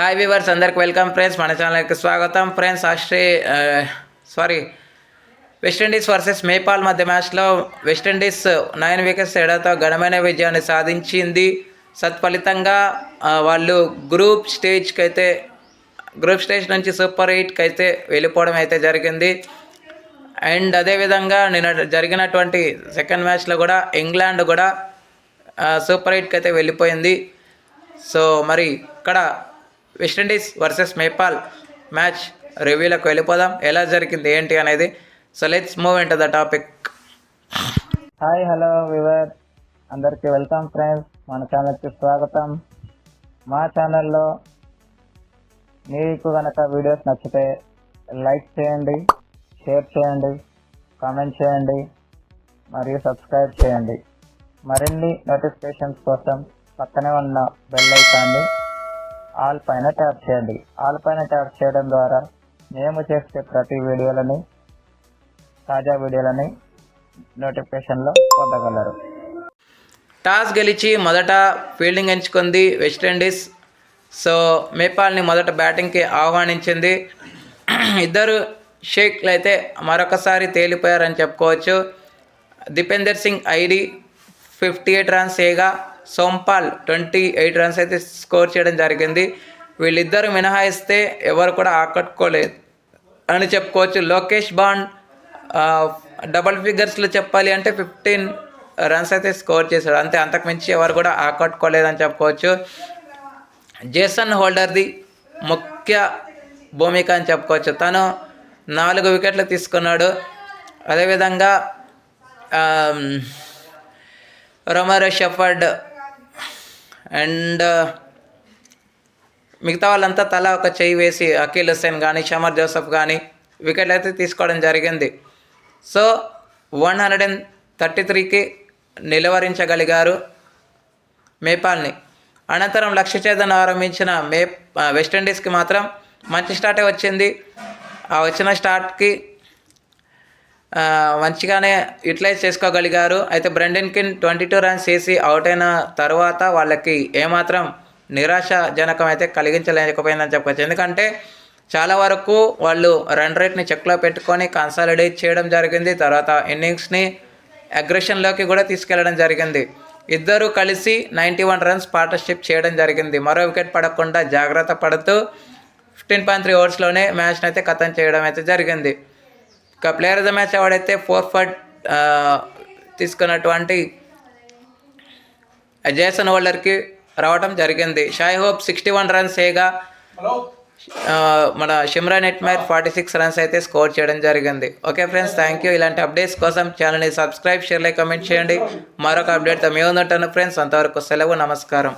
Hi viewers, అందరికి welcome friends. మన ఛానల్కి స్వాగతం ఫ్రెండ్స్. వెస్టిండీస్ వర్సెస్ నేపాల్ మధ్య మ్యాచ్లో వెస్టిండీస్ 9 వికెట్స్ తేడాతో ఘనమైన విజయాన్ని సాధించింది. సత్ఫలితంగా వాళ్ళు గ్రూప్ స్టేజ్ నుంచి సూపర్ 8కి అయితే వెళ్ళిపోవడం అయితే జరిగింది. అండ్ అదేవిధంగా నిన్న జరిగినటువంటి సెకండ్ మ్యాచ్లో కూడా ఇంగ్లాండ్ కూడా సూపర్ 8కి అయితే వెళ్ళిపోయింది. సో మరి ఇక్కడ వెస్టిండీస్ వర్సెస్ నేపాల్ మ్యాచ్ రివ్యూలకు వెళ్ళిపోదాం. ఎలా జరిగింది ఏంటి అనేది. So let's move in to the topic. Hi hello viewer, అందరికీ వెల్కమ్ ఫ్రెండ్స్. మన ఛానల్కి స్వాగతం. మా ఛానల్లో మీకు కనుక వీడియోస్ నచ్చితే లైక్ చేయండి, షేర్ చేయండి, కామెంట్ చేయండి మరియు సబ్స్క్రైబ్ చేయండి. మరిన్ని నోటిఫికేషన్స్ కోసం పక్కనే ఉన్న బెల్ ఐకాన్ని ఆల్ పైన ట్యాప్ చేయండి. ఆల్ పైన ట్యాప్ చేయడం ద్వారా మేము చేసే ప్రతి తాజా వీడియోలని నోటిఫికేషన్లో పొందగలరు. టాస్ గెలిచి మొదట ఫీల్డింగ్ ఎంచుకుంది వెస్టిండీస్. సో నేపాల్ని మొదట బ్యాటింగ్కి ఆహ్వానించింది. ఇద్దరు షేక్లు అయితే మరొకసారి తేలిపోయారని చెప్పుకోవచ్చు. దీపేందర్ సింగ్ ఐడి 58 రన్స్ వేయగా సోంపాల్ 28 రన్స్ అయితే స్కోర్ చేయడం జరిగింది. వీళ్ళిద్దరు మినహాయిస్తే ఎవరు కూడా ఆకట్టుకోలేదు అని చెప్పుకోవచ్చు. లోకేష్ బాండ్ డబుల్ ఫిగర్స్లో చెప్పాలి అంటే 15 రన్స్ అయితే స్కోర్ చేశాడు, అంతే. అంతకుమించి ఎవరు కూడా ఆకట్టుకోలేదని చెప్పుకోవచ్చు. జేసన్ హోల్డర్ది ముఖ్య భూమిక అని చెప్పుకోవచ్చు. తను 4 వికెట్లు తీసుకున్నాడు. అదేవిధంగా రొమారో షెఫర్డ్ అండ్ మిగతా వాళ్ళంతా తలా ఒక చెయ్యి వేసి అఖిల్ హుస్సేన్ కానీ షమర్ జోసెఫ్ కానీ వికెట్లు అయితే తీసుకోవడం జరిగింది. సో 133కి నిలువరించగలిగారు నేపాల్ని. అనంతరం లక్ష్య ఛేదన ఆరంభించిన వెస్టిండీస్కి మాత్రం మంచి స్టార్టే వచ్చింది. ఆ వచ్చిన స్టార్ట్కి మంచిగానే యూటిలైజ్ చేసుకోగలిగారు. అయితే బ్రెండన్ కిన్ 22 రన్స్ వేసి అవుట్ అయిన తర్వాత వాళ్ళకి ఏమాత్రం నిరాశాజనకం అయితే కలిగించలేకపోయిందని చెప్పవచ్చు. ఎందుకంటే చాలా వరకు వాళ్ళు రన్ రేట్ని చెక్లో పెట్టుకొని కన్సాలిడేట్ చేయడం జరిగింది. తర్వాత ఇన్నింగ్స్ని అగ్రెషన్లోకి కూడా తీసుకెళ్లడం జరిగింది. ఇద్దరు కలిసి 91 రన్స్ పార్ట్నర్షిప్ చేయడం జరిగింది. మరో వికెట్ పడకుండా జాగ్రత్త పడుతూ 15.3 ఓవర్స్లోనే మ్యాచ్ని అయితే ఖతం చేయడం అయితే జరిగింది. ఇక player of the match award అయితే 4 తీసుకున్నటువంటి జేసన్ హోల్డర్కి రావడం జరిగింది. షాయ్ హోప్ 61 రన్స్ వేయగా మన షిమ్రాన్ ఎట్మైర్ 46 రన్స్ అయితే స్కోర్ చేయడం జరిగింది. Okay friends, thank you. ఇలాంటి అప్డేట్స్ కోసం ఛానల్ని సబ్స్క్రైబ్, షేర్, లైక్, కామెంట్ చేయండి. మరొక అప్డేట్తో మేము ఉంటాను ఫ్రెండ్స్. అంతవరకు సెలవు, నమస్కారం.